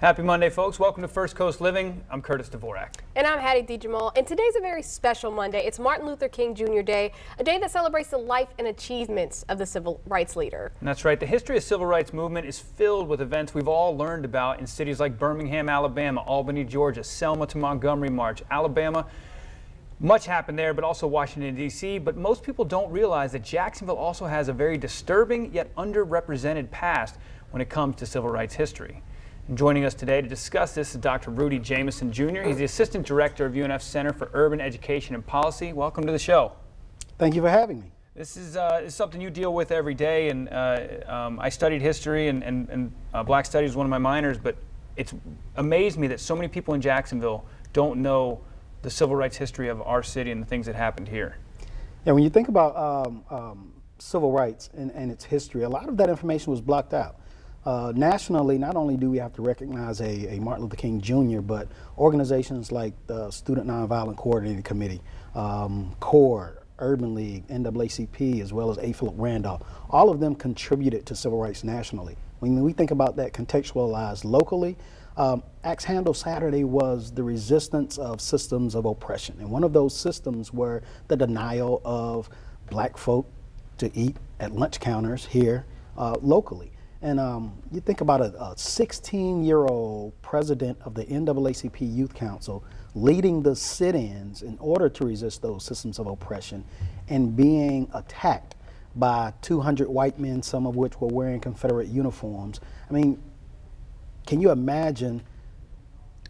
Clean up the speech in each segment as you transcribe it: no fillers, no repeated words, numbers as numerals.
Happy Monday, folks. Welcome to First Coast Living. I'm Curtis Dvorak. And I'm Hattie DeJamal. And today's a very special Monday. It's Martin Luther King Jr. Day, a day that celebrates the life and achievements of the civil rights leader. And that's right. The history of the civil rights movement is filled with events we've all learned about in cities like Birmingham, Alabama, Albany, Georgia, Selma to Montgomery March, Alabama. Much happened there, but also Washington, D.C. But most people don't realize that Jacksonville also has a very disturbing yet underrepresented past when it comes to civil rights history. And joining us today to discuss this is Dr. RUDY JAMISON, Jr. He's the Assistant Director of UNF's Center for Urban Education and Policy. Welcome to the show. Thank you for having me. This is something you deal with every day, and I studied history, and Black Studies was one of my minors, but it's amazed me that so many people in Jacksonville don't know the civil rights history of our city and the things that happened here. Yeah, when you think about civil rights and its history, a lot of that information was blocked out. Nationally, not only do we have to recognize a Martin Luther King Jr., but organizations like the Student Nonviolent Coordinating Committee, CORE, Urban League, NAACP, as well as A. Philip Randolph, all of them contributed to civil rights nationally. When we think about that contextualized locally, Axe Handle Saturday was the resistance of systems of oppression. And one of those systems were the denial of black folk to eat at lunch counters here locally. And you think about a 16-year-old president of the NAACP Youth Council leading the sit-ins in order to resist those systems of oppression and being attacked by 200 white men, some of which were wearing Confederate uniforms. I mean, can you imagine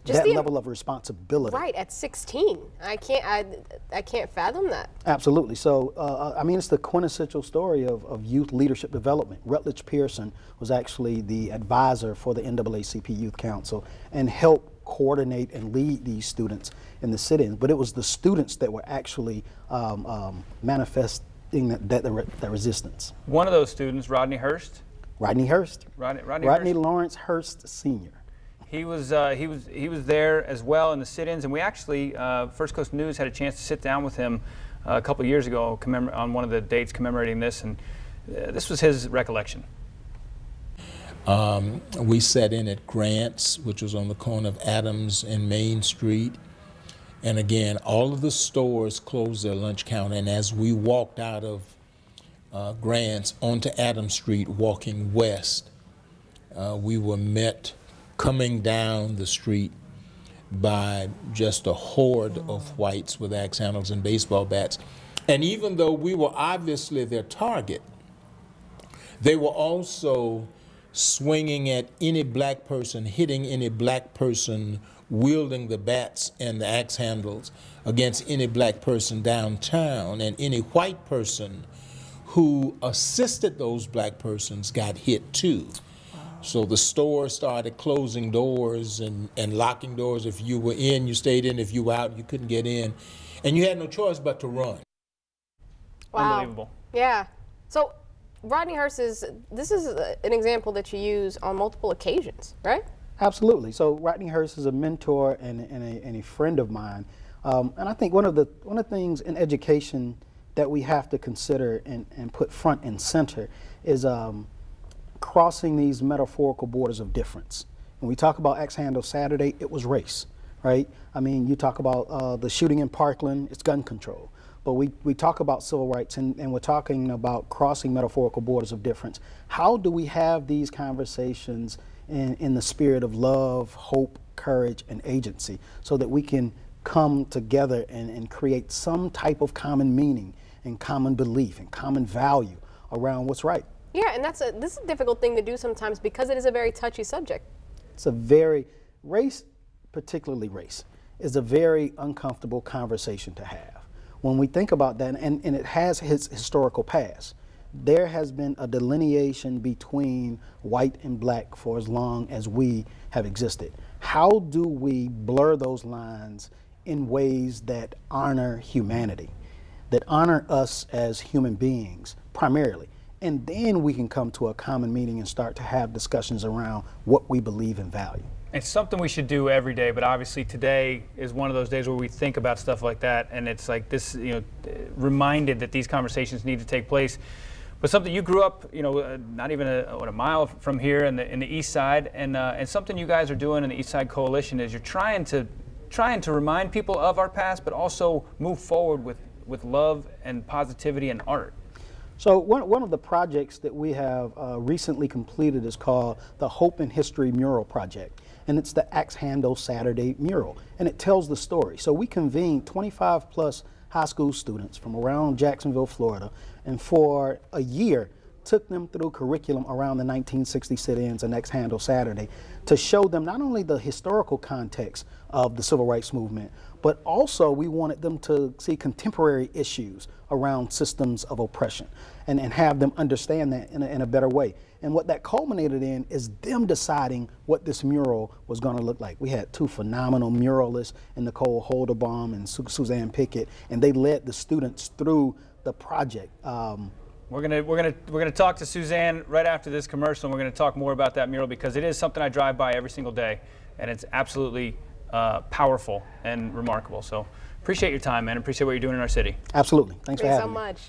that level of responsibility? Right, at 16. I can't fathom that. Absolutely. So, I mean, it's the quintessential story of youth leadership development. Rutledge Pearson was actually the advisor for the NAACP Youth Council and helped coordinate and lead these students in the sit-ins. But it was the students that were actually manifesting that resistance. One of those students, Rodney Hurst. Rodney Hurst. Rodney Lawrence Hurst Sr. He was there as well in the sit-ins, and we actually, First Coast News had a chance to sit down with him a couple of years ago on one of the dates commemorating this, and this was his recollection. We sat in at Grant's, which was on the corner of Adams and Main Street, and again, all of the stores closed their lunch counter, and as we walked out of Grant's onto Adams Street walking west, we were met coming down the street by just a horde of whites with axe handles and baseball bats. And even though we were obviously their target, they were also swinging at any black person, hitting any black person, wielding the bats and the axe handles against any black person downtown, and any white person who assisted those black persons got hit too. So the store started closing doors and locking doors. If you were in, you stayed in. If you were out, you couldn't get in. And you had no choice but to run. Wow. Unbelievable. Yeah. So Rodney Hurst this is an example that you use on multiple occasions, right? Absolutely. So Rodney Hurst is a mentor and a friend of mine. And I think one of the things in education that we have to consider and put front and center is crossing these metaphorical borders of difference. When we talk about Axe Handle Saturday, it was race, right? I mean, you talk about the shooting in Parkland, it's gun control. But we talk about civil rights, and we're talking about crossing metaphorical borders of difference. How do we have these conversations in the spirit of love, hope, courage, and agency so that we can come together and create some type of common meaning and common belief and common value around what's right? Yeah, and this is a difficult thing to do sometimes because it is a very touchy subject. It's a very, race, particularly race, is a very uncomfortable conversation to have. When we think about that, and it has its historical past, there has been a delineation between white and black for as long as we have existed. How do we blur those lines in ways that honor humanity, that honor us as human beings primarily? And then we can come to a common meaning and start to have discussions around what we believe and value. It's something we should do every day, but obviously today is one of those days where we think about stuff like that, and it's like this, reminded that these conversations need to take place. But something you grew up, you know, not even a mile from here in the East Side, and something you guys are doing in the East Side Coalition is you're trying to remind people of our past, but also move forward with love and positivity and art. So one of the projects that we have recently completed is called the Hope and History Mural Project, and it's the Axe Handle Saturday mural, and it tells the story. So we convened 25 plus high school students from around Jacksonville, Florida, and for a year took them through curriculum around the 1960 sit-ins and Axe Handle Saturday to show them not only the historical context of the civil rights movement, but also we wanted them to see contemporary issues around systems of oppression and have them understand that in a better way. And what that culminated in is them deciding what this mural was going to look like. We had two phenomenal muralists, in Nicole Holderbaum and Suzanne Pickett, and they led the students through the project. We're gonna talk to Suzanne right after this commercial, and we're gonna talk more about that mural because it is something I drive by every single day, and it's absolutely powerful and remarkable. So appreciate your time, man. Appreciate what you're doing in our city. Absolutely. Thanks for having me. So much.